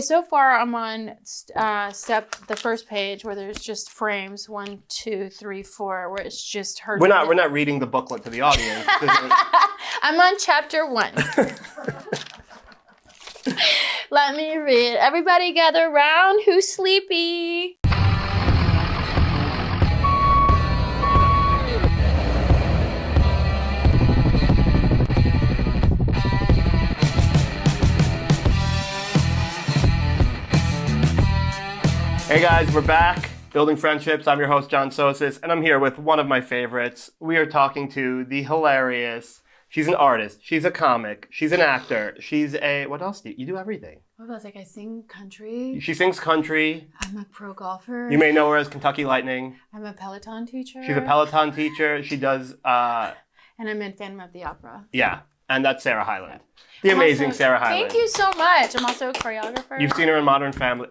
So far, I'm on the first page where there's just frames 1, 2, 3, 4, where it's just her. We're not reading the booklet to the audience. I'm on chapter 1. Let me read. Everybody gather round. Who's sleepy? Hey guys, we're back. Building Friendships. I'm your host, John Sosis, and I'm here with one of my favorites. We are talking to the hilarious. She's an artist. She's a comic. She's an actor. She's a... What else do you do? Everything. What was I sing country? She sings country. I'm a pro golfer. You may know her as Kentucky Lightning. I'm a Peloton teacher. She's a Peloton teacher. She does... And I'm in Phantom of the Opera. Yeah, and that's Sarah Hyland. The amazing Sarah Hyland. Thank you so much. I'm also a choreographer. You've seen her in Modern Family.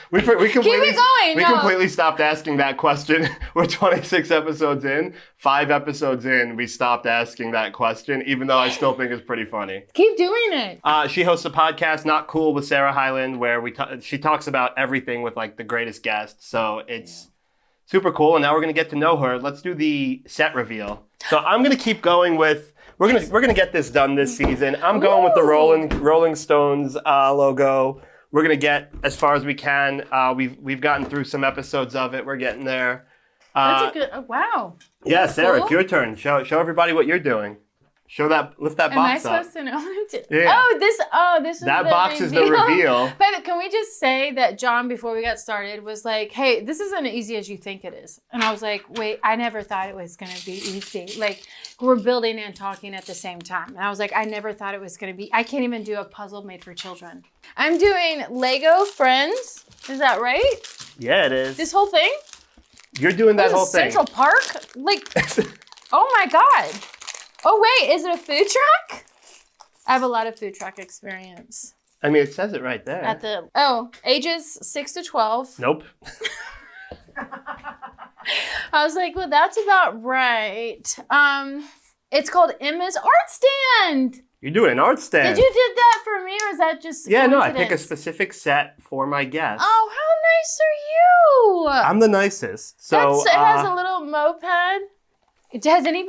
We completely stopped asking that question. We're 26 episodes in. 5 episodes in, we stopped asking that question, even though I still think it's pretty funny. Keep doing it. She hosts a podcast, Not Cool with Sarah Hyland, where she talks about everything with like the greatest guests. So it's super cool. And now we're going to get to know her. Let's do the set reveal. So I'm going to keep going with... We're gonna get this done this season. I'm going with the Rolling Stones logo. We're gonna get as far as we can. We've gotten through some episodes of it. We're getting there. That's a good. Wow. Yeah, Sarah, cool. It's your turn. Show everybody what you're doing. Lift that box up. Am I supposed to know what I'm doing? Yeah. This is that the box reveal. is the reveal. But can we just say that John, before we got started, was like, "Hey, this isn't as easy as you think it is," and I was like, "Wait, I never thought it was going to be easy. Like, we're building and talking at the same time." And I was like, "I never thought it was going to be. I can't even do a puzzle made for children. I'm doing Lego Friends. Is that right? Yeah, it is. This whole thing. You're doing that whole thing. Central Park, like, oh my God." Oh, wait, is it a food truck? I have a lot of food truck experience. I mean, it says it right there. Ages 6 to 12. Nope. I was like, well, that's about right. It's called Emma's Art Stand. You're doing an art stand. Did you did that for me, or is that just no, I pick a specific set for my guests. Oh, how nice are you? I'm the nicest. So it has a little moped. Have any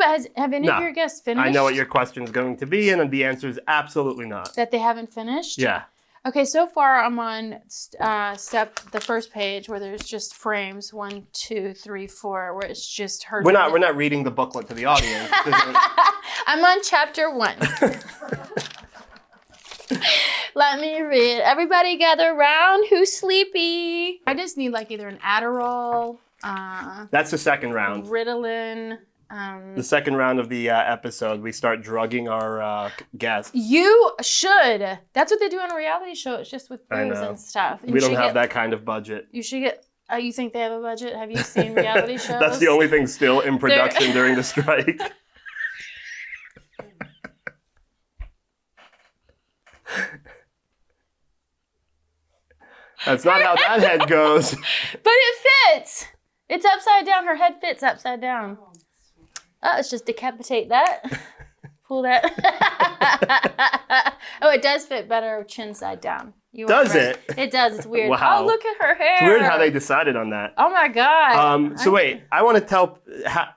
of your guests finished? I know what your question is going to be, and the answer is absolutely not. That they haven't finished? Yeah. Okay, so far I'm on the first page where there's just frames 1, 2, 3, 4, where it's just her. We're not reading the booklet to the audience. I'm on chapter 1. Let me read. Everybody gather round. Who's sleepy? I just need like either an Adderall. That's the second round. Ritalin. The second round of the episode, we start drugging our guests. You should. That's what they do on a reality show. It's just with booze and stuff. We don't have that kind of budget. You should get... you think they have a budget? Have you seen reality shows? That's the only thing still in production during the strike. That's not how that head goes. But it fits. It's upside down. Her head fits upside down. Oh, let's just decapitate that. Pull that. Oh, it does fit better chin side down. Does it? It does. It's weird. Wow. Oh, look at her hair. It's weird how they decided on that. Oh my God. So wait, I want to tell.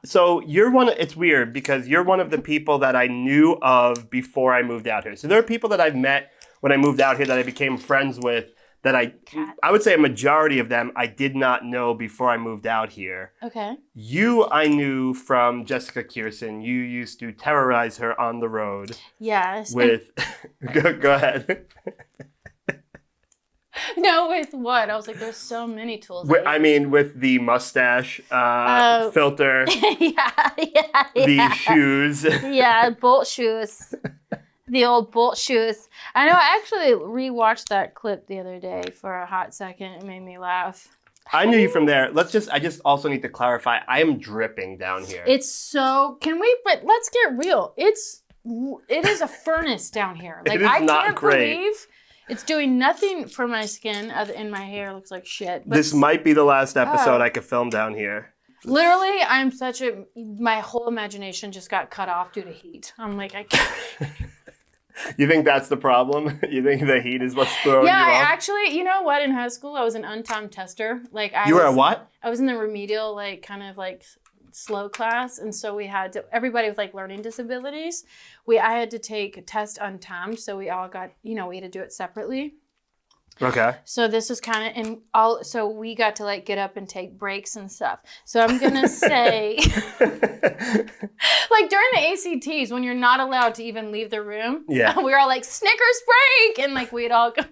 So you're it's weird because you're one of the people that I knew of before I moved out here. So there are people that I've met when I moved out here that I became friends with. That I would say a majority of them I did not know before I moved out here. Okay. You I knew from Jessica Kierson. You used to terrorize her on the road. Yes. With go ahead. No, with what? I was like, there's so many tools. With the mustache filter. Yeah. The shoes. Yeah, bolt shoes. The old bolt shoes. I know, I actually rewatched that clip the other day for a hot second. It made me laugh. I knew you from there. I just also need to clarify, I am dripping down here. But let's get real. It is a furnace down here. Like, I can't believe it's doing nothing for my skin and my hair looks like shit. But this might be the last episode I could film down here. Literally, my whole imagination just got cut off due to heat. I'm like, I can't. You think that's the problem? You think the heat is what's throwing you Yeah, off? actually, you know what? In high school, I was an untimed tester. Like You were a what? I was in the remedial, like kind of like slow class, and so we had to. Everybody with like learning disabilities, I had to take a test untimed, so we all got, we had to do it separately. Okay. So this is kind of so we got to like get up and take breaks and stuff. So I'm gonna say, like during the ACTs when you're not allowed to even leave the room, Yeah, we were all like Snickers break, and like we'd all go.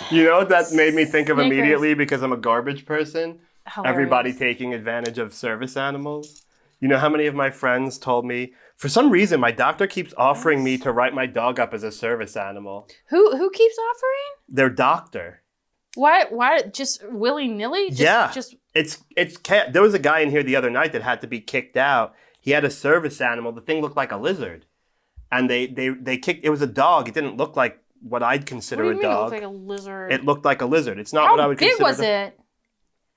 You know what that made me think of Snickers. immediately because I'm a garbage person? Hilarious. Everybody taking advantage of service animals. You know how many of my friends told me, for some reason, my doctor keeps offering me to write my dog up as a service animal. Who keeps offering? Their doctor. Why just willy-nilly? Yeah. Just There was a guy in here the other night that had to be kicked out. He had a service animal. The thing looked like a lizard. And they kicked, it was a dog. It didn't look like what I'd consider what do you a mean dog. It looked like a lizard. It looked like a lizard. It's not what I would consider. How big was it?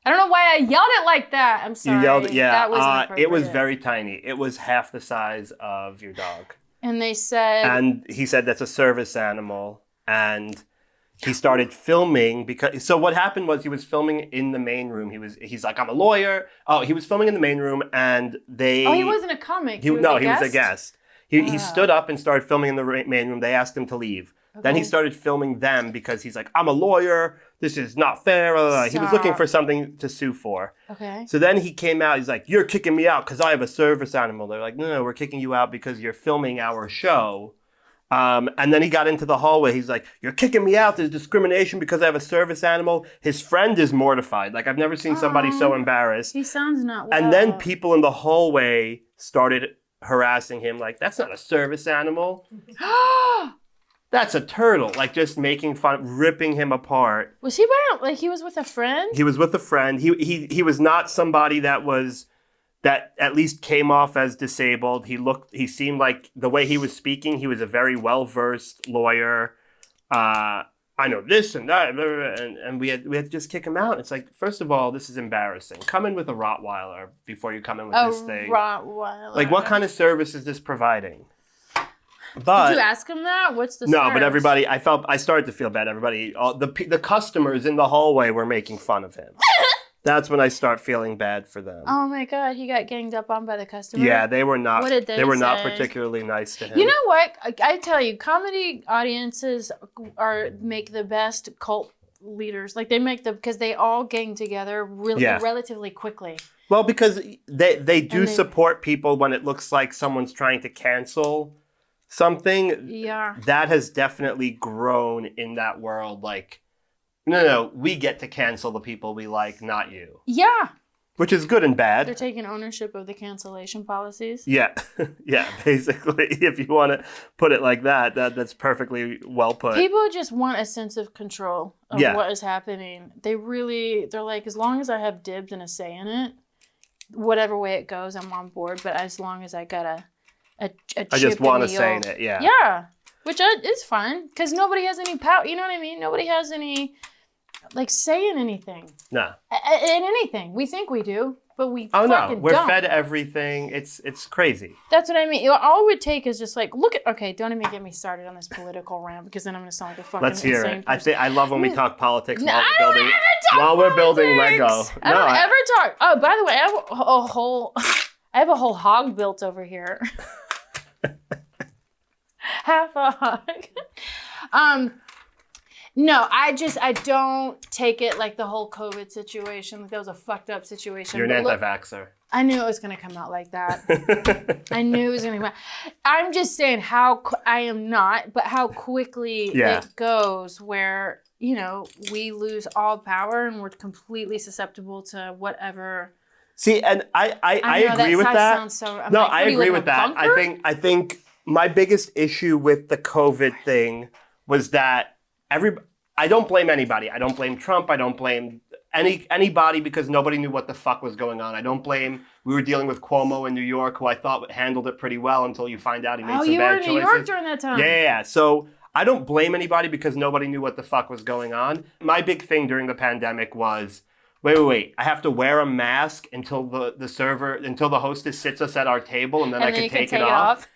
I don't know why I yelled it like that. I'm sorry. You yelled, yeah. That was It was inappropriate. very tiny. It was half the size of your dog. And they said... And he said that's a service animal. And he started filming because... So what happened was he was filming in the main room. He's like, I'm a lawyer. Oh, he was filming in the main room and they... Oh, he wasn't a comic. He was a guest. He stood up and started filming in the main room. They asked him to leave. Okay. Then he started filming them because he's like, I'm a lawyer. This is not fair. He was looking for something to sue for. Okay. So then he came out. He's like, you're kicking me out because I have a service animal. They're like, no, we're kicking you out because you're filming our show. And then he got into the hallway. He's like, you're kicking me out. There's discrimination because I have a service animal. His friend is mortified. Like, I've never seen somebody so embarrassed. He sounds not well. And then people in the hallway started harassing him like, that's not a service animal. That's a turtle. Like, just making fun, ripping him apart. Was he he was with a friend? He was with a friend. He was not somebody that at least came off as disabled. He seemed like, the way he was speaking, he was a very well-versed lawyer. I know this and that, and we had to just kick him out. It's like, first of all, this is embarrassing. Come in with a Rottweiler before you come in with this thing. Rottweiler. Like, what kind of service is this providing? But did you ask him that? What's the no? service? But everybody, I started to feel bad. Everybody, the customers in the hallway were making fun of him. That's when I start feeling bad for them. Oh my God, he got ganged up on by the customer. Yeah, they were not. What did they were not say? particularly nice to him. You know what? I tell you, comedy audiences make the best cult leaders. Like because they all gang together relatively quickly. Well, because they do support people when it looks like someone's trying to cancel something. Yeah. That has definitely grown in that world. Like, no, we get to cancel the people we like, not you. Yeah. Which is good and bad. They're taking ownership of the cancellation policies. Yeah. Yeah, basically, if you want to put it like that, that's perfectly well put. People just want a sense of control of what is happening. They're like, as long as I have dibs and a say in it, whatever way it goes, I'm on board. But as long as I got a chip I just want to in the say old... it, yeah. Yeah, which is fine, because nobody has any power, you know what I mean? Nobody has any, like, say in anything. No. In anything. We think we do, but we Oh, fucking no. We're don't. fed everything. It's crazy. That's what I mean. All it would take is just like, okay, don't even get me started on this political rant, because then I'm going to sound like a fucking Let's hear insane it. person. I love when we talk politics No, while we're building Lego. I don't ever talk. Oh, by the way, I have a whole hog built over here. Half a hog. No, I don't take it like the whole COVID situation. Like that was a fucked up situation. You're an anti-vaxxer. I knew it was going to come out like that. I knew it was going to come out. I'm just saying I am not, but how quickly it goes where, we lose all power and we're completely susceptible to whatever. See, and I agree with that. I agree with that. I think my biggest issue with the COVID thing was that I don't blame anybody. I don't blame Trump. I don't blame anybody because nobody knew what the fuck was going on. I don't blame. We were dealing with Cuomo in New York, who I thought handled it pretty well until you find out he made some bad choices. Oh, you were in New York during that time. Yeah. So I don't blame anybody because nobody knew what the fuck was going on. My big thing during the pandemic was, wait. I have to wear a mask until the hostess sits us at our table, and then I can take it off.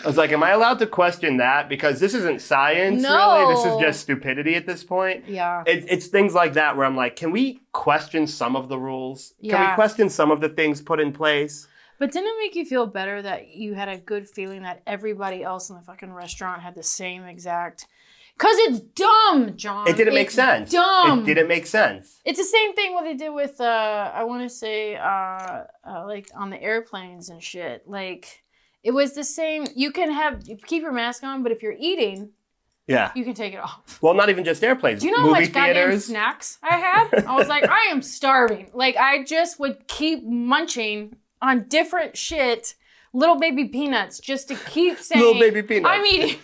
I was like, am I allowed to question that? Because this isn't science, No. really. This is just stupidity at this point. Yeah. It's things like that where I'm like, can we question some of the rules? Can Yeah. we question some of the things put in place? But didn't it make you feel better that you had a good feeling that everybody else in the fucking restaurant had the same exact... Because it's dumb, John. It didn't make sense. Dumb. It didn't make sense. It's the same thing what they did with, I want to say, like on the airplanes and shit. Like, it was the same. You keep your mask on, but if you're eating, Yeah. you can take it off. Well, not even just airplanes. Do you know how Movie much goddamn theaters. snacks I had? I was like, I am starving. Like, I just would keep munching on different shit, little baby peanuts, just to keep saying, Little baby peanuts. I'm eating.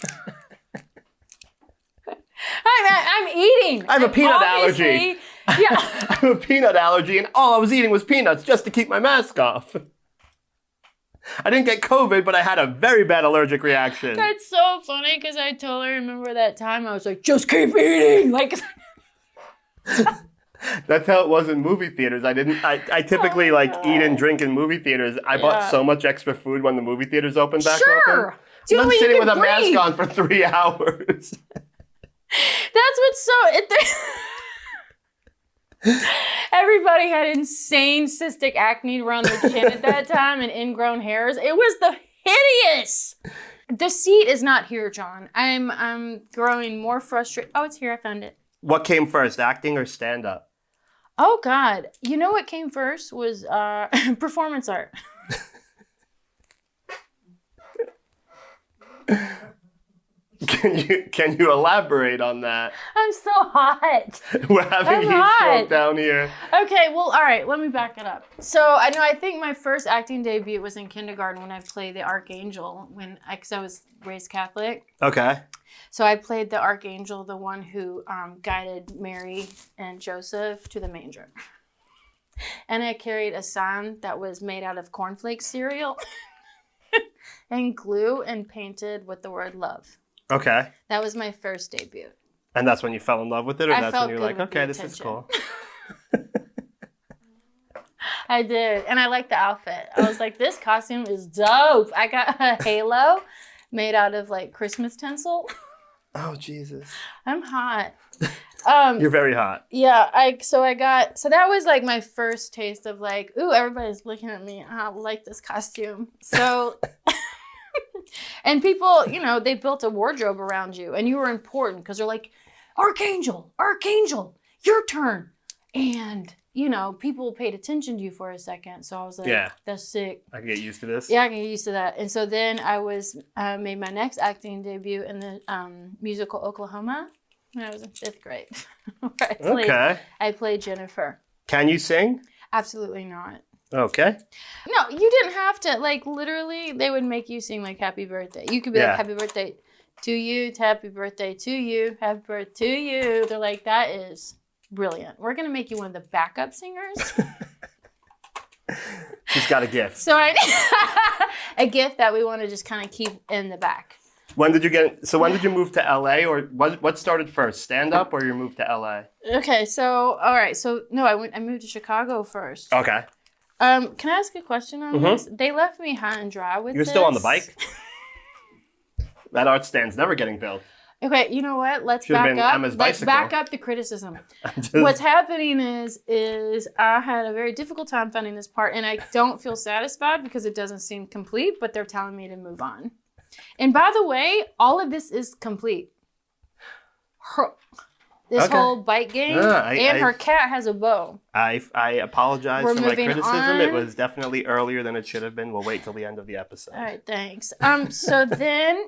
I'm eating. I have a peanut allergy. Yeah. I have a peanut allergy, and all I was eating was peanuts just to keep my mask off. I didn't get COVID, but I had a very bad allergic reaction. That's so funny because I totally remember that time I was like, just keep eating. Like, That's how it was in movie theaters. I typically eat and drink in movie theaters. I bought so much extra food when the movie theaters opened back open. sure. Do you know I'm what you sitting can with a breathe? mask on for 3 hours. That's what's so. Everybody had insane cystic acne around their chin at that time and ingrown hairs. It was the hideous. The seat is not here, John. I'm growing more frustrated. Oh, it's here. I found it. What came first, acting or stand-up? Oh God! You know what came first was performance art. Can you elaborate on that? I'm so hot. We're having heat stroke down here. Okay, well, all right, let me back it up. So I think my first acting debut was in kindergarten when I played the Archangel because I was raised Catholic. Okay. So I played the Archangel, the one who guided Mary and Joseph to the manger. And I carried a sign that was made out of cornflake cereal and glue and painted with the word love. Okay. That was my first debut. And that's when you fell in love with it, or I that's felt when you're good like, with the okay, this is attention. cool. I did. And I liked the outfit. I was like, this costume is dope. I got a halo made out of like Christmas tinsel. Oh, Jesus. I'm hot. You're very hot. Yeah, so that was like my first taste of like, ooh, everybody's looking at me. I like this costume. So, and people, they built a wardrobe around you and you were important because they're like, Archangel, your turn. And, people paid attention to you for a second. So I was like, Yeah. That's sick. I can get used to this. Yeah, I can get used to that. And so then I made my next acting debut in the musical Oklahoma when I was in 5th grade. I played Jennifer. Can you sing? Absolutely not. Okay. No, you didn't have to. Like, literally, they would make you sing, like, happy birthday. You could be like, happy birthday to you, happy birthday to you, happy birthday to you. They're like, that is brilliant. We're going to make you one of the backup singers. She's got a gift. So a gift that we want to just kind of keep in the back. When did you move to LA, or what started first, stand up or you moved to LA? Okay, so all right, so no, I moved to Chicago first. Okay. Can I ask a question on this? They left me high and dry with You're this. still on the bike? That art stand's never getting built. Okay, you know what? Let's Should've back been up. Emma's Let's bicycle. back up the criticism. What's happening is I had a very difficult time finding this part, and I don't feel satisfied because it doesn't seem complete, but they're telling me to move on. And by the way, all of this is complete. This whole bike game, her cat has a bow. I apologize We're for my moving criticism. on. It was definitely earlier than it should have been. We'll wait till the end of the episode. All right, thanks. So then,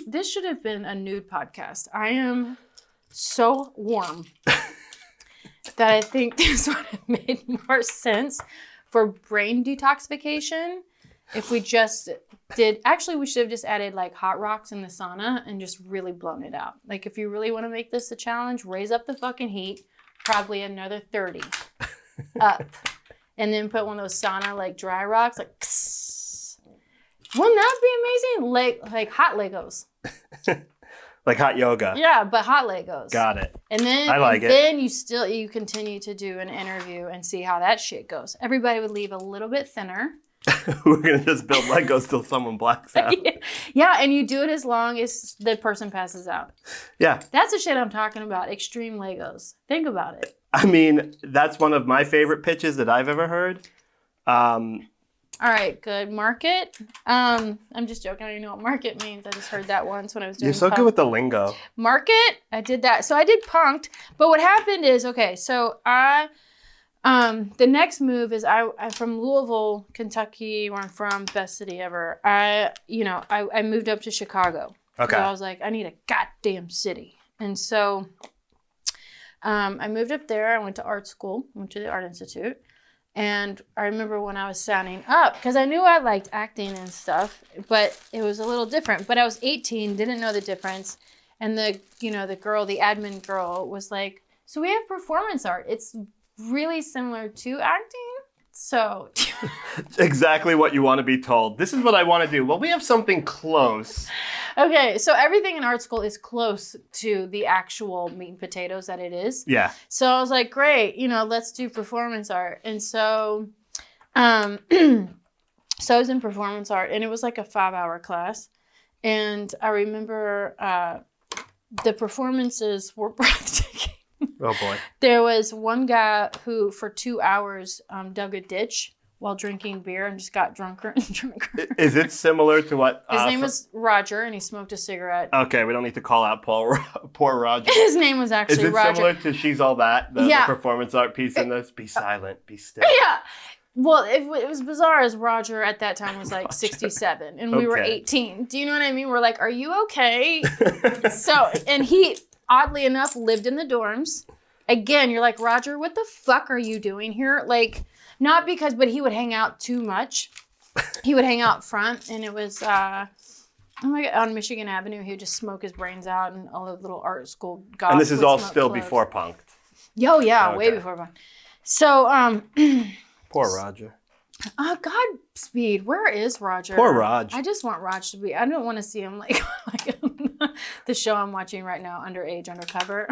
this should have been a nude podcast. I am so warm that I think this would have made more sense for brain detoxification if we just did. Actually, we should have just added like hot rocks in the sauna and just really blown it out. Like, if you really want to make this a challenge, raise up the fucking heat, probably another 30 up, and then put one of those sauna like dry rocks, like. Wouldn't that be amazing? Like hot Legos. Like hot yoga. Yeah, but hot Legos. Got it. And then, I like it. Then you continue to do an interview and see how that shit goes. Everybody would leave a little bit thinner. We're going to just build Legos till someone blacks out. Yeah, and you do it as long as the person passes out. Yeah. That's the shit I'm talking about. Extreme Legos. Think about it. I mean, that's one of my favorite pitches that I've ever heard. All right, good. Market. I'm just joking. I don't even know what market means. I just heard that once when I was doing You're so good with the lingo. Market. I did that. So I did punked. But what happened is, okay, so the next move is I'm from Louisville, Kentucky, where I'm from, best city ever. I moved up to Chicago. Okay. So I was like, I need a goddamn city. And so I moved up there. I went to art school, went to the Art Institute. And I remember when I was signing up, because I knew I liked acting and stuff, but it was a little different. But I was 18, didn't know the difference. And the admin girl was like, so we have performance art. It's really similar to acting. So exactly what you want to be told. This is what I want to do. Well, we have something close. Okay, so everything in art school is close to the actual meat and potatoes that it is. Yeah. So I was like, great, let's do performance art. And so so I was in performance art, and it was like a 5-hour class. And I remember the performances were breathtaking. Oh, boy. There was one guy who, for 2 hours, dug a ditch while drinking beer and just got drunker and drunker. Is it similar to what... His name was Roger, and he smoked a cigarette. Okay, we don't need to call out poor Roger. His name was actually Roger. Is it similar to She's All That, the performance art piece in this? Be silent, be still. Yeah. Well, it was bizarre as Roger at that time was like 67, and we were 18. Do you know what I mean? We're like, are you okay? And he... oddly enough, lived in the dorms. Again, you're like, Roger, what the fuck are you doing here? Like, not because, but he would hang out too much. He would hang out front, and it was, on Michigan Avenue, he would just smoke his brains out, and all the little art school guys. And this is all still before punked? Oh, yeah, way before punked. So, poor Roger. Oh, Godspeed. Where is Roger? Poor Raj. I just want Raj to be, I don't want to see him like the show I'm watching right now, Underage, Undercover.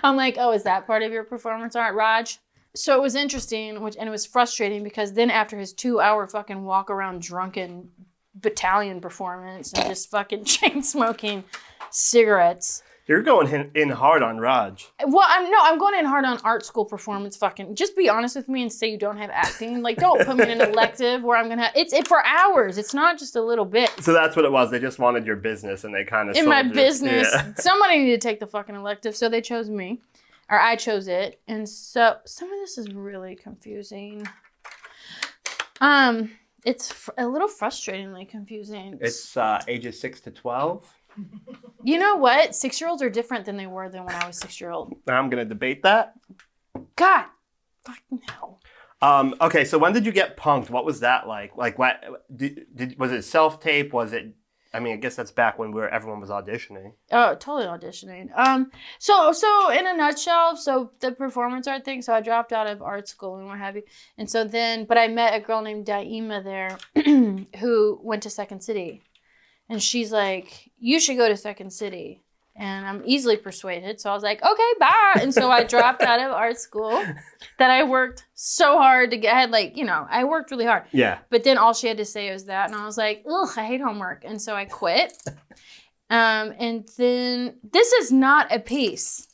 I'm like, oh, is that part of your performance art, Raj? So it was interesting, and it was frustrating because then after his 2-hour fucking walk around drunken battalion performance and just fucking chain smoking cigarettes. You're going in hard on Raj. Well, I'm going in hard on art school performance. Fucking, just be honest with me and say you don't have acting. Like, don't put me in an elective where I'm gonna have it's for hours. It's not just a little bit. So that's what it was. They just wanted your business, and they kind of in my business. Yeah. Somebody needed to take the fucking elective, so they chose me, or I chose it. And so some of this is really confusing. It's a little frustratingly confusing. It's ages 6 to 12. You know what? 6-year-olds are different than they were when I was 6-year-old. I'm going to debate that. God. Fucking hell. Okay, so when did you get punked? What was that like? Like, what was it self-tape? Was it... I mean, I guess that's back when everyone was auditioning. Oh, totally auditioning. So in a nutshell, so the performance art thing, so I dropped out of art school and what have you. And so then, but I met a girl named Daima there who went to Second City. And she's like, you should go to Second City. And I'm easily persuaded. So I was like, okay, bye. And so I dropped out of art school that I worked so hard to get. I worked really hard. Yeah. But then all she had to say was that. And I was like, ugh, I hate homework. And so I quit. And then this is not a piece.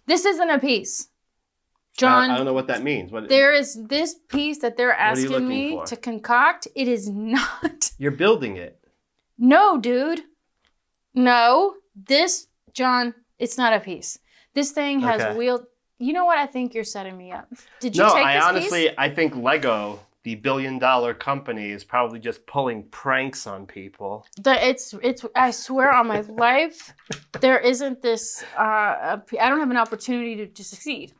This isn't a piece. John. I don't know what that means. There is this piece that they're asking me to concoct. It is not. You're building it. No, dude. No. This, John, it's not a piece. This thing has wheel. You know what? I think you're setting me up. Did you take this piece? I think Lego, the billion-dollar company, is probably just pulling pranks on people. It's. I swear on my life, there isn't this. I don't have an opportunity to succeed.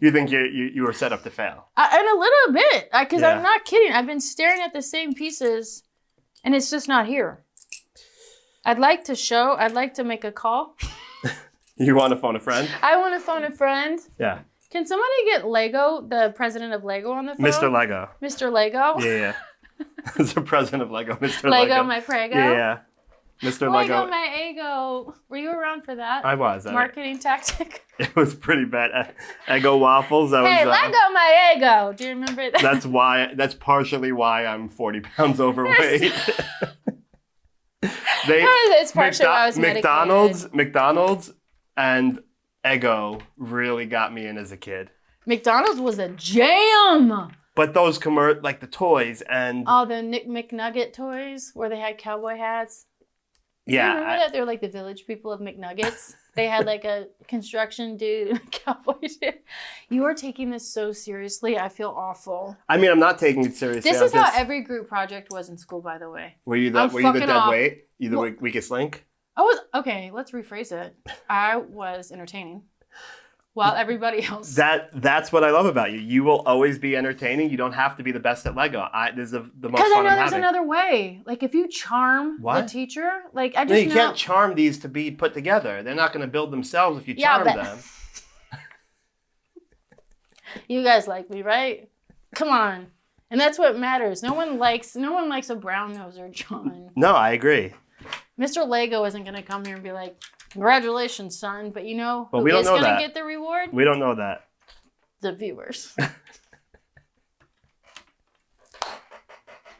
You think you were set up to fail? And a little bit, because I'm not kidding. I've been staring at the same pieces, and it's just not here. I'd like to make a call. You want to phone a friend? I want to phone a friend. Yeah. Can somebody get Lego, the president of Lego, on the phone? Mr. Lego. Mr. Lego? Yeah. It's the president of Lego, Mr. Lego. Lego, my prego? Yeah. Mr. Lego Lego. my ego. Were you around for that? I was. Marketing tactic. It was pretty bad. Eggo waffles. Hey, Lego my ego. Do you remember that? That's partially why I'm 40 pounds overweight. It's partially why I was medicated. McDonald's and Eggo really got me in as a kid. McDonald's was a jam. But those like the toys and... Oh, the Nick McNugget toys where they had cowboy hats. Yeah. You remember that? They're like the village people of McNuggets. They had like a construction dude and a cowboy dude. You are taking this so seriously. I feel awful. I mean, I'm not taking it seriously. This is how every group project was in school, by the way. Were you the dead weight? You the weakest link? Okay, let's rephrase it. I was entertaining. While everybody else. That's what I love about you. You will always be entertaining. You don't have to be the best at Lego. This is the most fun I'm having. Because I know there's another way. Like if you charm the teacher, like I just you can't charm these to be put together. They're not going to build themselves if you charm them. You guys like me, right? Come on. And that's what matters. No one likes a brown noser, John. No, I agree. Mr. Lego isn't going to come here and be like, congratulations, son. But you know who is going to get the reward? We don't know that. The viewers.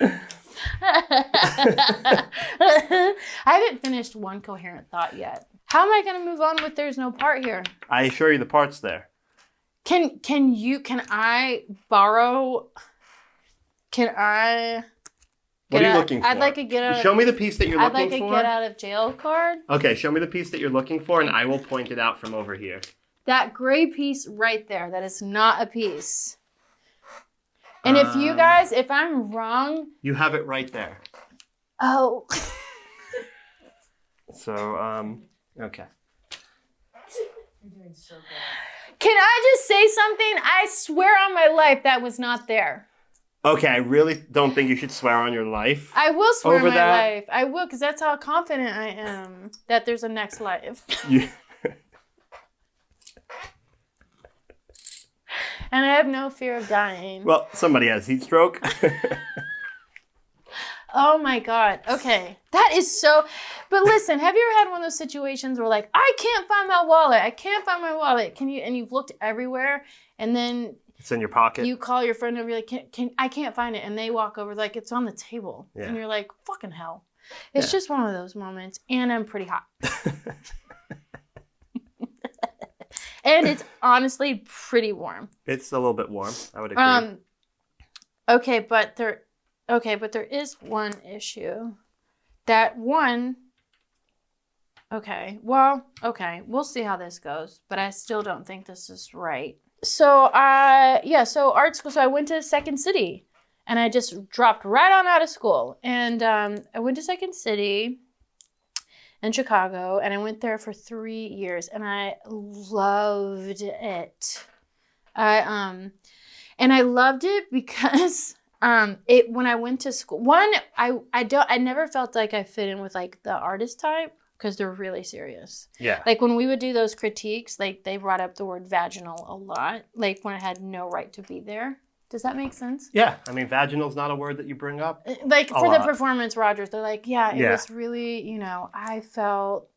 I haven't finished one coherent thought yet. How am I going to move on with there's no part here? I assure you the part's there. Can I borrow? What are you looking for? I'd like a get out. Show me the piece that you're looking for. I'd like a get out of jail card. Okay, show me the piece that you're looking for, and I will point it out from over here. That gray piece right there. That is not a piece. And if I'm wrong, you have it right there. Oh. So, okay. You're doing so good. Can I just say something? I swear on my life that was not there. Okay, I really don't think you should swear on your life. I will swear on my life. I will, because that's how confident I am that there's a next life. And I have no fear of dying. Well, somebody has heat stroke. Oh my God. Okay. That is so... But listen, have you ever had one of those situations where like, I can't find my wallet. I can't find my wallet. And you've looked everywhere and then... It's in your pocket. You call your friend over, you're like, I can't find it. And they walk over like, it's on the table. Yeah. And you're like, fucking hell. It's just one of those moments. And I'm pretty hot. And it's honestly pretty warm. It's a little bit warm. I would agree. Okay, but there is one issue. We'll see how this goes. But I still don't think this is right. So art school. So I went to Second City, and I just dropped right on out of school. And I went to Second City in Chicago, and I went there for 3 years, and I loved it. I loved it because when I went to school, I never felt like I fit in with like the artist type. Because they're really serious. Yeah. Like when we would do those critiques, like they brought up the word vaginal a lot. Like when I had no right to be there. Does that make sense? Yeah. I mean, vaginal's not a word that you bring up. Like for the performance, Rogers, they're like, it was really, I felt,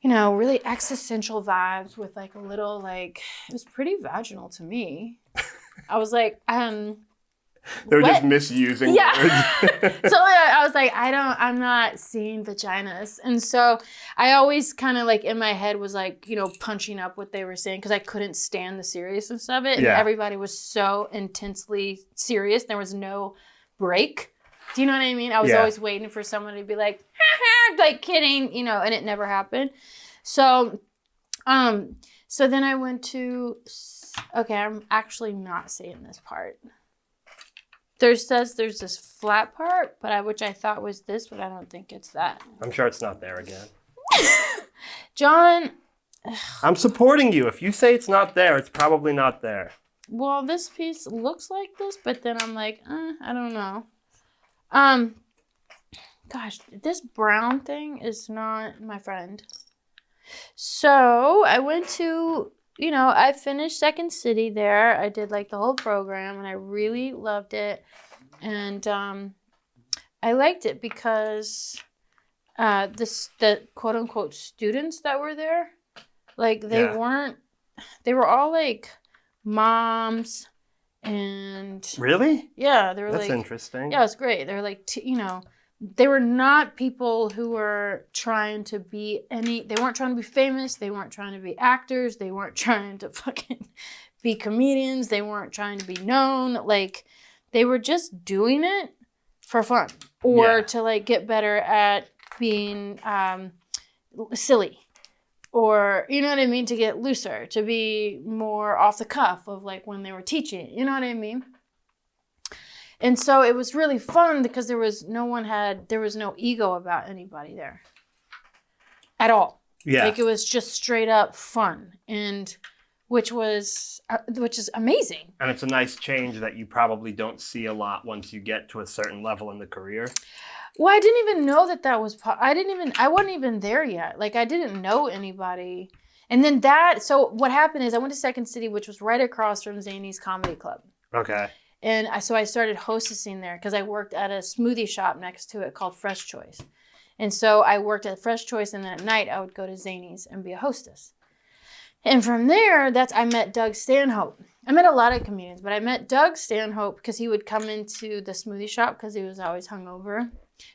really existential vibes with like a little like, it was pretty vaginal to me. I was like, They're just misusing words. So I was like, I'm not seeing vaginas. And so I always kind of like in my head was like, punching up what they were saying because I couldn't stand the seriousness of it. And everybody was so intensely serious. There was no break. Do you know what I mean? I was always waiting for someone to be like, like kidding, and it never happened. So then I went to, I'm actually not saying this part. There's this flat part, which I thought was this, but I don't think it's that. I'm sure it's not there again. John. I'm supporting you. If you say it's not there, it's probably not there. Well, this piece looks like this, but then I'm like, I don't know. Gosh, this brown thing is not my friend. So I went to... I finished Second City there. I did like the whole program and I really loved it. And I liked it because the quote unquote students that were there, like they Yeah. weren't. They were all like moms, and Really? yeah, they were That's like, interesting. yeah, it's great. They're like, they were not people who were trying to be they weren't trying to be famous. They weren't trying to be actors. They weren't trying to fucking be comedians. They weren't trying to be known. Like, they were just doing it for fun or to like get better at being silly, or, you know what I mean? To get looser, to be more off the cuff of like when they were teaching, you know what I mean? And so it was really fun because there was no ego about anybody there at all. Yeah. Like, it was just straight up fun, and which is amazing. And it's a nice change that you probably don't see a lot once you get to a certain level in the career. Well, I didn't even know that was I wasn't even there yet. Like, I didn't know anybody. And then so what happened is I went to Second City, which was right across from Zany's Comedy Club. Okay. And I started hostessing there because I worked at a smoothie shop next to it called Fresh Choice. And so I worked at Fresh Choice, and then at night I would go to Zany's and be a hostess. And from there, I met Doug Stanhope. I met a lot of comedians, but I met Doug Stanhope because he would come into the smoothie shop because he was always hungover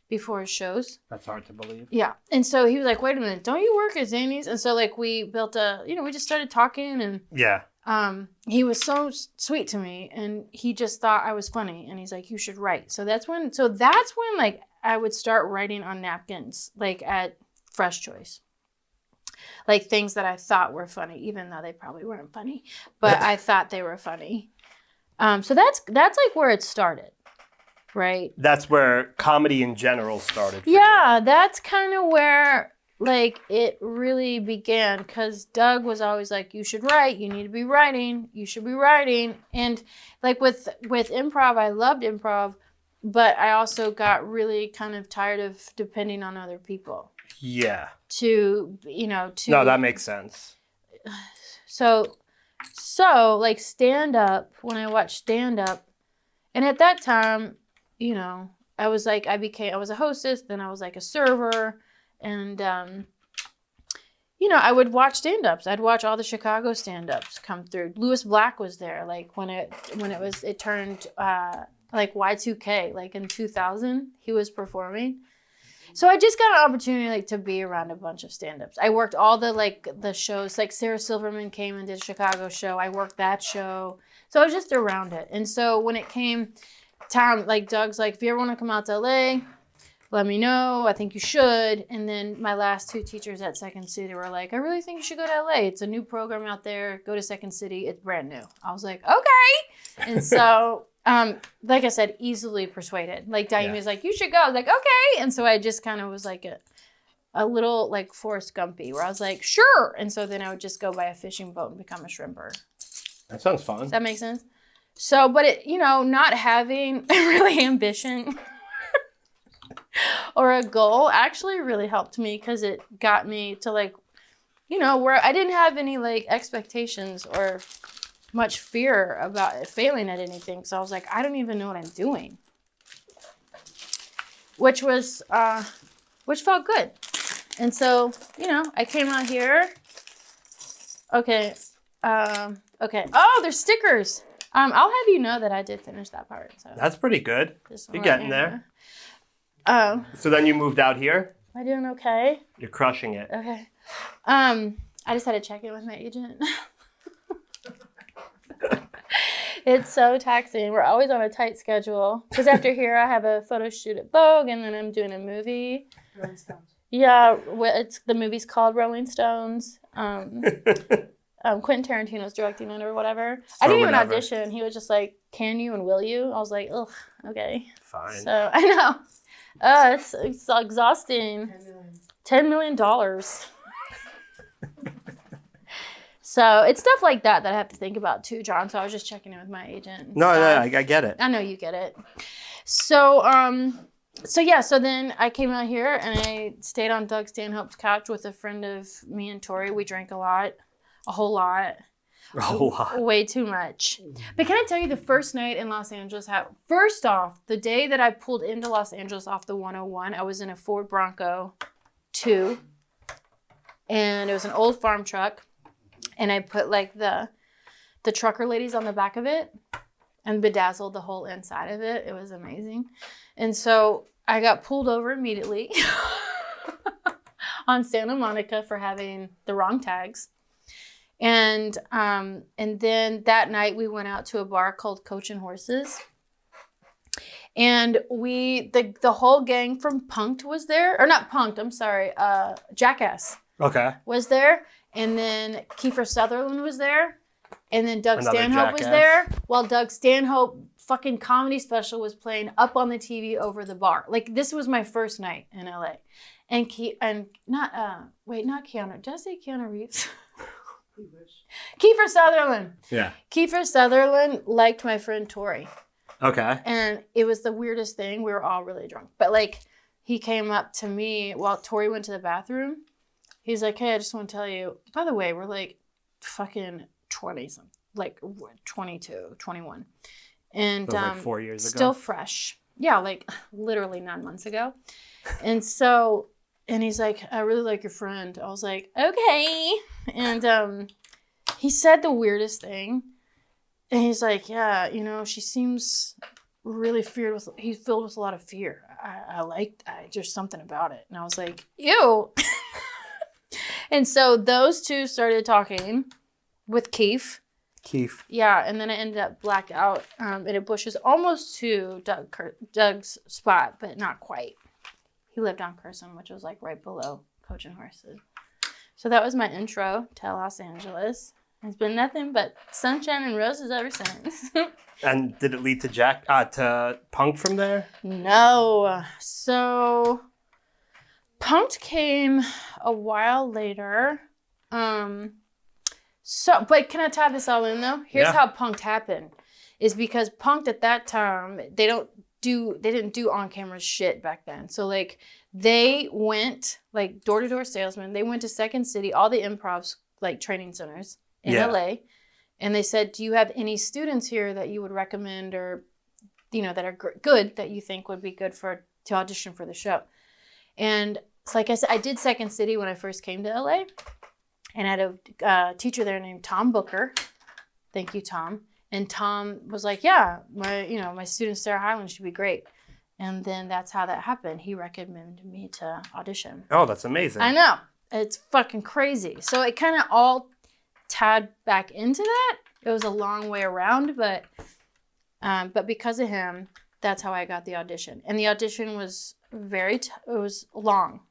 before his shows. That's hard to believe. Yeah. And so he was like, wait a minute, don't you work at Zany's? And so like we built we just started talking, and Yeah. he was so sweet to me, and he just thought I was funny, and he's like, you should write. So that's when like I would start writing on napkins, like at Fresh Choice. Like things that I thought were funny, even though they probably weren't funny, but I thought they were funny. So that's like where it started, right? That's where comedy in general started for Yeah, that's kind of where like it really began, because Doug was always like, you should write, you need to be writing, you should be writing. And like with improv, I loved improv, but I also got really kind of tired of depending on other people. Yeah. No, that makes sense. So like stand up, when I watched stand up, and at that time, I was like, I was a hostess, then I was like a server, and I would watch stand-ups. I'd watch all the Chicago stand-ups come through. Louis Black was there, like when it turned like Y2K, like in 2000, he was performing. So I just got an opportunity like to be around a bunch of stand-ups. I worked all the shows, like Sarah Silverman came and did a Chicago show. I worked that show. So I was just around it. And so when it came time, like Doug's like, if you ever want to come out to LA, let me know. I think you should. And then my last two teachers at Second City were like, I really think you should go to LA. It's a new program out there. Go to Second City. It's brand new. I was like, okay. And so, like I said, easily persuaded. Like Diane was like, you should go. I was like, okay. And so I just kind of was like a little like Forrest Gumpy, where I was like, sure. And so then I would just go buy a fishing boat and become a shrimper. That sounds fun. Does that make sense? So, but it, not having really ambition or a goal actually really helped me, because it got me to like, where I didn't have any like expectations or much fear about failing at anything. So I was like, I don't even know what I'm doing, which felt good. And so, I came out here. Okay. Okay. Oh, there's stickers. I'll have you know that I did finish that part. So that's pretty good. You're getting there. So then you moved out here? Am I doing okay? You're crushing it. Okay. I just had to check in with my agent. It's so taxing. We're always on a tight schedule. Because after here, I have a photo shoot at Vogue, and then I'm doing a movie. Rolling Stones. Yeah, the movie's called Rolling Stones. Quentin Tarantino's directing it or whatever. I didn't even audition. He was just like, can you and will you? I was like, ugh, okay. Fine. So, I know. It's exhausting. $10 million. So it's stuff like that I have to think about too, John. So I was just checking in with my agent. No, I get it. I know you get it. So, so then I came out here and I stayed on Doug Stanhope's couch with a friend of me and Tori. We drank a whole lot. A whole lot. Way too much. But can I tell you, the first night in Los Angeles, first off, the day that I pulled into Los Angeles off the 101, I was in a Ford Bronco 2, and it was an old farm truck, and I put like the trucker ladies on the back of it and bedazzled the whole inside of it. It was amazing. And so I got pulled over immediately on Santa Monica for having the wrong tags. And then that night we went out to a bar called Coachin' Horses. And the whole gang from Punk'd was there. Or not Punk'd, I'm sorry. Jackass. Okay. Was there. And then Kiefer Sutherland was there. And then Doug Another Stanhope was Jackass. there. While Doug Stanhope fucking comedy special was playing up on the TV over the bar. Like, this was my first night in LA. And not Keanu. Did I say Keanu Reeves? Kiefer Sutherland. Yeah. Kiefer Sutherland liked my friend Tori. Okay. And it was the weirdest thing. We were all really drunk. But, like, he came up to me while Tori went to the bathroom. He's like, hey, I just want to tell you, by the way, we're, like, fucking 20-something. Like, 22, 21. And that was like 4 years ago. Still fresh. Yeah, like, literally 9 months ago. And so... And he's like, I really like your friend. I was like, okay. And he said the weirdest thing. And he's like, yeah, she seems really he's filled with a lot of fear. There's something about it. And I was like, ew. And so those two started talking with Keith. Yeah, and then I ended up blacked out in a bushes almost to Doug's spot, but not quite. He lived on Carson, which was like right below Coachin' Horses. So that was my intro to Los Angeles. It's been nothing but sunshine and roses ever since. And did it lead to Punk from there? No. So Punk'd came a while later. But can I tie this all in though? Here's how Punk'd happened. Is because Punk'd at that time, they didn't do on-camera shit back then. So, like, they went, like, door-to-door salesmen. They went to Second City, all the improvs, like, training centers in LA. And they said, do you have any students here that you would recommend or, that are good that you think would be good to audition for the show? And so, like I said, I did Second City when I first came to LA. And I had a teacher there named Tom Booker. Thank you, Tom. And Tom was like, yeah, my student Sarah Hyland should be great. And then that's how that happened. He recommended me to audition. Oh, that's amazing. I know. It's fucking crazy. So it kind of all tied back into that. It was a long way around, but because of him, that's how I got the audition. And the audition was it was long.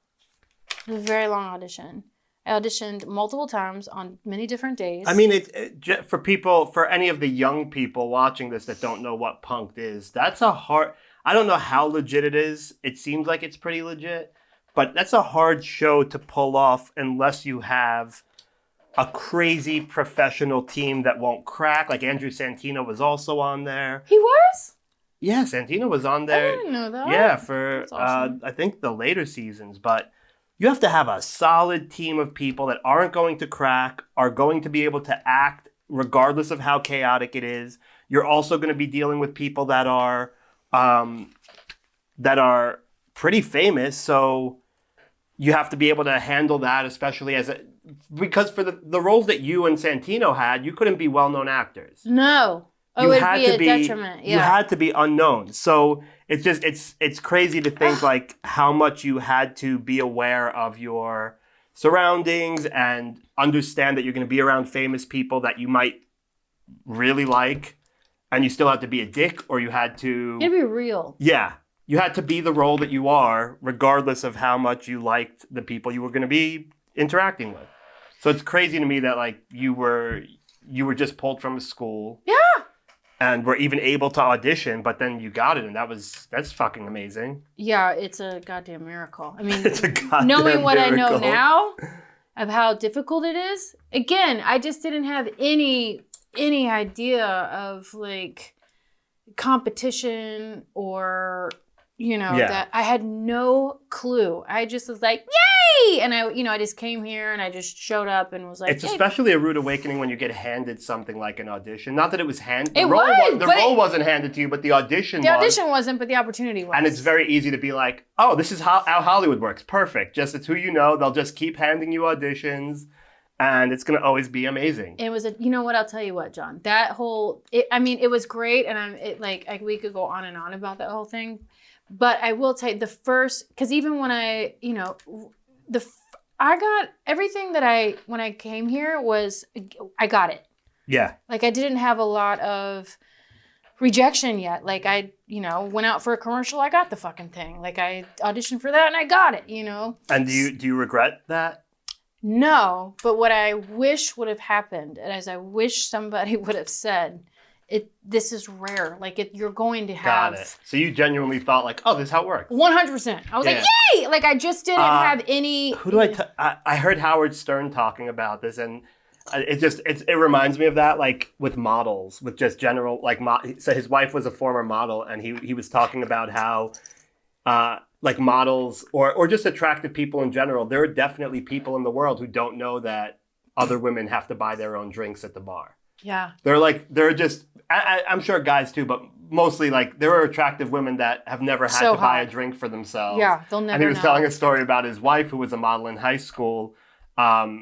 It was a very long audition. I auditioned multiple times on many different days. I mean, for any of the young people watching this that don't know what Punk'd is, that's I don't know how legit it is. It seems like it's pretty legit, but that's a hard show to pull off unless you have a crazy professional team that won't crack. Like Andrew Santino was also on there. He was? Yeah, Santino was on there. I didn't know that. Yeah, for awesome. I think the later seasons, but you have to have a solid team of people that aren't going to crack, are going to be able to act regardless of how chaotic it is. You're also going to be dealing with people that are pretty famous, so you have to be able to handle that, especially because for the roles that you and Santino had, you couldn't be well-known actors. No. It would be a detriment. Yeah. You had to be unknown. So it's crazy to think like how much you had to be aware of your surroundings and understand that you're going to be around famous people that you might really like, and you still had to be a dick, or you had to... It'd be real. Yeah. You had to be the role that you are, regardless of how much you liked the people you were going to be interacting with. So it's crazy to me that like you were just pulled from a school. Yeah. And were even able to audition, but then you got it, and that's fucking amazing. Yeah, it's a goddamn miracle. I mean, it's a goddamn knowing what miracle. I know now of how difficult it is. Again, I just didn't have any idea of like competition or that I had no clue. I just was like, yay! And I just came here and I just showed up and was like, it's especially a rude awakening when you get handed something like an audition. Not that it was handed. The role wasn't handed to you, but the audition was. The audition wasn't, but the opportunity was. And it's very easy to be like, oh, this is how Hollywood works. Perfect. Just it's who you know. They'll just keep handing you auditions. And it's going to always be amazing. It was you know what, I'll tell you what, John, that whole, it was great. And we could go on and on about that whole thing. But I will tell you because even when I got everything when I came here I got it. Yeah. Like I didn't have a lot of rejection yet. Like I, went out for a commercial, I got the fucking thing. Like I auditioned for that and I got it, And do you regret that? No, but what I wish would have happened, and as I wish somebody would have said, this is rare. Like you're going to have. Got it. So you genuinely thought like, oh, this is how it works. 100%. I was like, yay! Like I just didn't have any. Who do I heard Howard Stern talking about this, and it reminds me of that, like with models, with just general like. So his wife was a former model, and he was talking about how. Like models or just attractive people in general, there are definitely people in the world who don't know that other women have to buy their own drinks at the bar. Yeah. They're just, I'm sure guys too, but mostly like there are attractive women that have never had to buy a drink for themselves. Yeah, they'll never know. And he was telling a story about his wife who was a model in high school.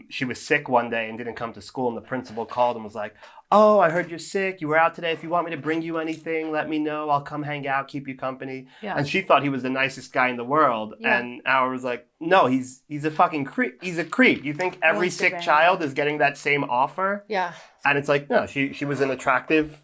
She was sick one day and didn't come to school, and the principal called and was like, oh, I heard you're sick. You were out today. If you want me to bring you anything, let me know. I'll come hang out, keep you company. Yeah. And she thought he was the nicest guy in the world. Yeah. And Howard was like, no, he's a fucking creep. He's a creep. You think every sick child is getting that same offer? Yeah. And it's like, no, she was an attractive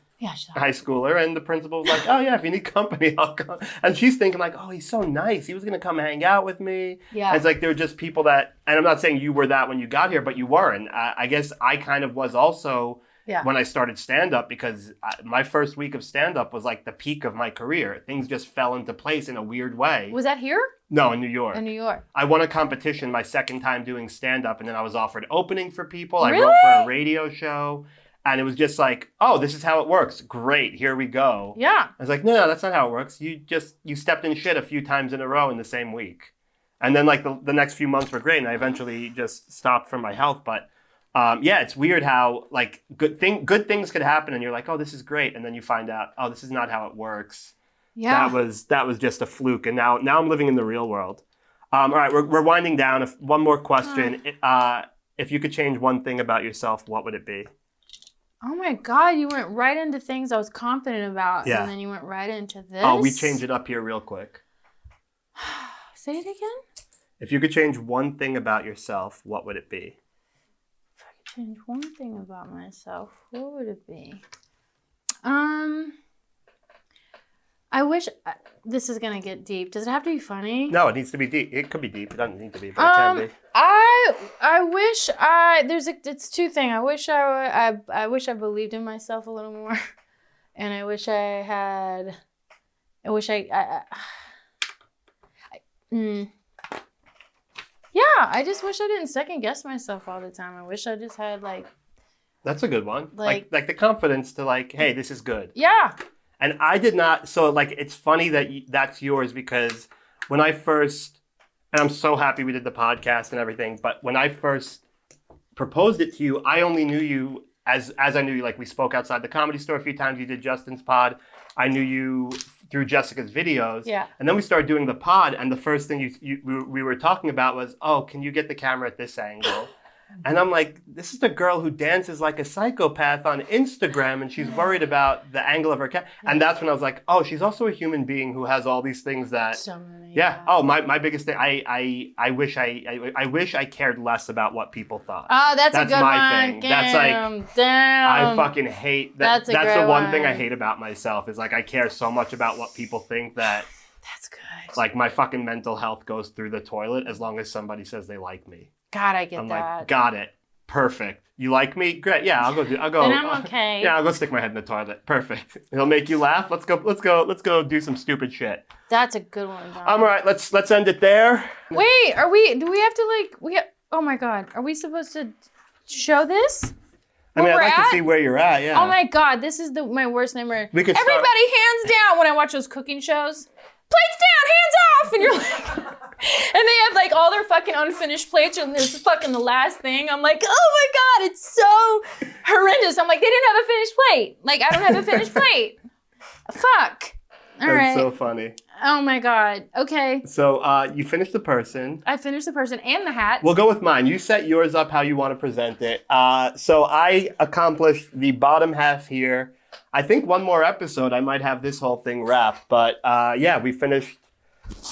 high schooler. And the principal was like, oh, yeah, if you need company, I'll come. And she's thinking like, oh, he's so nice. He was going to come hang out with me. Yeah. And it's like, there were just people that, and I'm not saying you were that when you got here, but you weren't. I guess I kind of was also. Yeah. When I started stand-up, because my first week of stand-up was like the peak of my career. Things just fell into place in a weird way. Was that here? No, in New York. In New York. I won a competition my second time doing stand-up, and then I was offered opening for people. Really? I wrote for a radio show, and it was just like, oh, this is how it works. Great, here we go. Yeah. I was like, no, that's not how it works. You stepped in shit a few times in a row in the same week. And then like the next few months were great, and I eventually just stopped for my health, but... it's weird how like good things could happen and you're like, oh, this is great, and then you find out, oh, this is not how it works. Yeah, that was just a fluke, and now I'm living in the real world. All right, we're winding down. One more question: if you could change one thing about yourself, what would it be? Oh my God, you went right into things I was confident about, and then you went right into this. Oh, we changed it up here real quick. Say it again. If you could change one thing about yourself, what would it be? Change one thing about myself, what would it be? I wish this is gonna get deep. Does it have to be funny? No, it needs to be deep. It could be deep. It doesn't need to be, but it can be. I wish it's two things. I wish I believed in myself a little more, and I wish Yeah, I just wish I didn't second guess myself all the time. I wish I just had like. That's a good one. Like the confidence to like, hey, this is good. Yeah. And I did not. So like, it's funny that that's yours, because when I first, and I'm so happy we did the podcast and everything, but when I first proposed it to you, I only knew you as I knew you. Like we spoke outside the Comedy Store a few times. You did Justin's pod. I knew you through Jessica's videos. Yeah. And then we started doing the pod, and the first thing we were talking about was, oh, can you get the camera at this angle? And I'm like, this is the girl who dances like a psychopath on Instagram, and she's worried about the angle of her camera. And that's when I was like, oh, she's also a human being who has all these things that. So many. Yeah. Oh, my biggest thing. I wish I cared less about what people thought. Oh, that's a good my one. thing. That's like, damn. I fucking hate that. That's the one thing I hate about myself, is like I care so much about what people think that. That's good. Like my fucking mental health goes through the toilet as long as somebody says they like me. God, I get I'm that. Like, got it. Perfect. You like me? Great. Yeah, I'll go. Then I'm okay. Yeah, I'll go stick my head in the toilet. Perfect. It'll make you laugh. Let's go do some stupid shit. That's a good one, John. All right, let's end it there. Wait, do we have to oh my God, are we supposed to show this? I mean, I'd like to see where you're at, yeah. Oh my God, this is my worst nightmare. Everybody hands down when I watch those cooking shows. Plates down, hands off! And you're like, and they have like all their fucking unfinished plates and this is fucking the last thing. I'm like, oh my God, it's so horrendous. I'm like, they didn't have a finished plate. Like, I don't have a finished plate. Fuck. All right. That's so funny. Oh my God. Okay. So you finished the person. I finished the person and the hat. We'll go with mine. You set yours up how you want to present it. So I accomplished the bottom half here. I think one more episode, I might have this whole thing wrapped. But yeah, we finished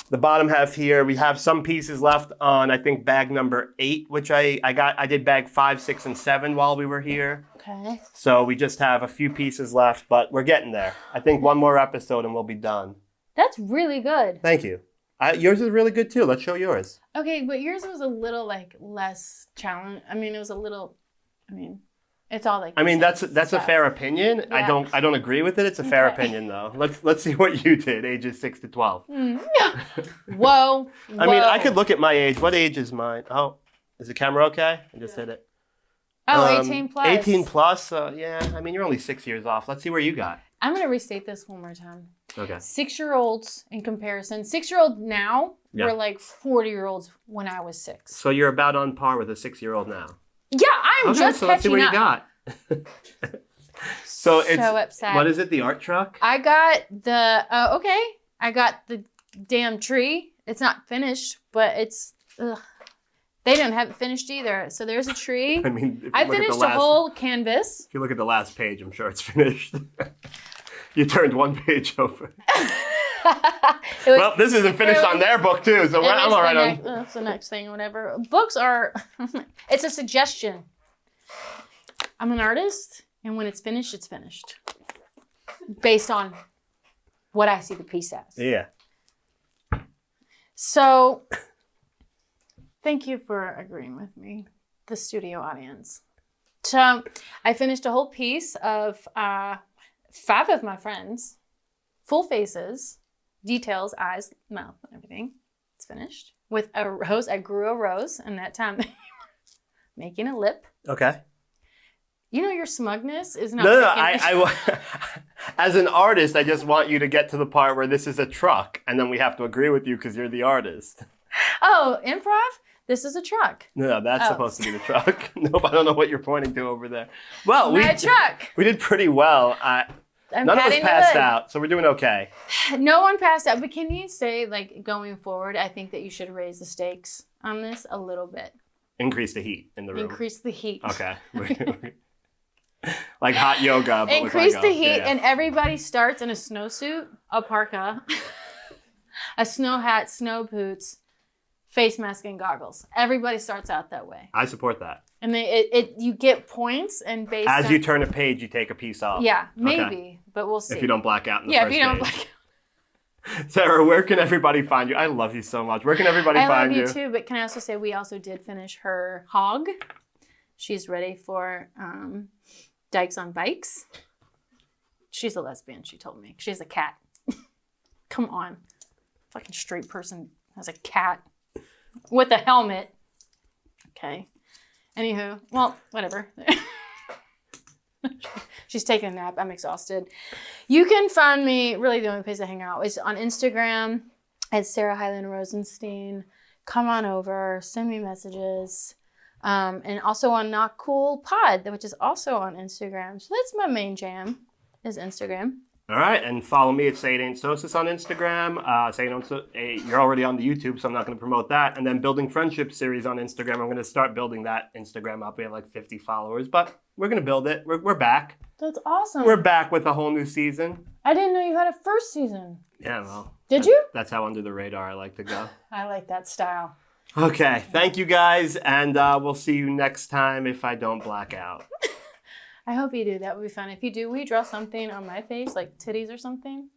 the bottom half here. We have some pieces left on, I think, bag number 8, which I did bag 5, 6, and 7 while we were here. Okay. So we just have a few pieces left, but we're getting there. I think one more episode and we'll be done. That's really good. Thank you. Yours is really good too. Let's show yours. Okay, but yours was a little like less challenge. I mean, it was a little. I mean, it's all like. I mean, that's a fair opinion. Yeah. I don't agree with it. It's a fair opinion though. Let's see what you did, ages 6 to 12. Whoa. I mean, I could look at my age. What age is mine? Oh, is the camera okay? I just hit it. Oh, 18 plus. 18 plus. Yeah. I mean, you're only 6 years off. Let's see where you got. I'm gonna restate this one more time. Okay. 6-year-olds in comparison. 6-year-old now Yeah. were like 40-year-olds when I was 6. So you're about on par with a 6-year-old now. Yeah, I'm Okay, just so let's see catching what up. you got. So it's upset. what is it? The art truck? I got the I got the damn tree. It's not finished, but it's they don't have it finished either. So there's a tree. I mean, if you I look at finished the a whole canvas. If you look at the last page, I'm sure it's finished. You turned one page over. Well, this isn't finished on their book too, so I'm all right on. That's the next thing, whatever. Books are. It's a suggestion. I'm an artist, and when it's finished, it's finished, based on what I see the piece as. Yeah. So, thank you for agreeing with me, the studio audience. So, I finished a whole piece of 5 of my friends, full faces, details, eyes, mouth, and everything. It's finished. With a rose, I grew a rose, and that time making a lip. Okay. You know your smugness is not. No, I as an artist, I just want you to get to the part where this is a truck, and then we have to agree with you because you're the artist. Oh, improv? This is a truck. No, that's supposed to be the truck. Nope, I don't know what you're pointing to over there. Well, My truck. We did pretty well. I'm None of us patting the passed hood. out, so we're doing okay. No one passed out, but can you say, like, going forward, I think that you should raise the stakes on this a little bit. Increase the heat in the room. Increase the heat. Okay. Like hot yoga. But Increase with the Lego. heat, Yeah. and everybody starts in a snowsuit, a parka, a snow hat, snow boots, face mask, and goggles. Everybody starts out that way. I support that. And you get points, and based As on... you turn a page, you take a piece off. Yeah, maybe, Okay. but we'll see. If you don't black out in the Yeah, first if you don't page. black out. Sarah, where can everybody find you? I love you so much. Where can everybody I find love you? you too, but can I also say we also did finish her hog. She's ready for Dykes on Bikes. She's a lesbian, she told me. She has a cat. Come on. Fucking straight person has a cat with a helmet. Okay. Anywho, well, whatever. She's taking a nap. I'm exhausted. You can find me, really the only place I hang out is on Instagram at Sarah Hyland Rosenstein. Come on over, send me messages. And also on Not Cool Pod, which is also on Instagram. So that's my main jam, is Instagram. All right, and follow me at Say It Ain't Sosis on Instagram. You're already on the YouTube, so I'm not going to promote that. And then Building Friendship series on Instagram. I'm going to start building that Instagram up. We have like 50 followers, but we're going to build it. We're back. That's awesome. We're back with a whole new season. I didn't know you had a first season. Yeah, well. Did you? That's how under the radar I like to go. I like that style. Okay, thank you guys, and we'll see you next time if I don't black out. I hope you do. That would be fun. If you do, will you draw something on my face, like titties or something?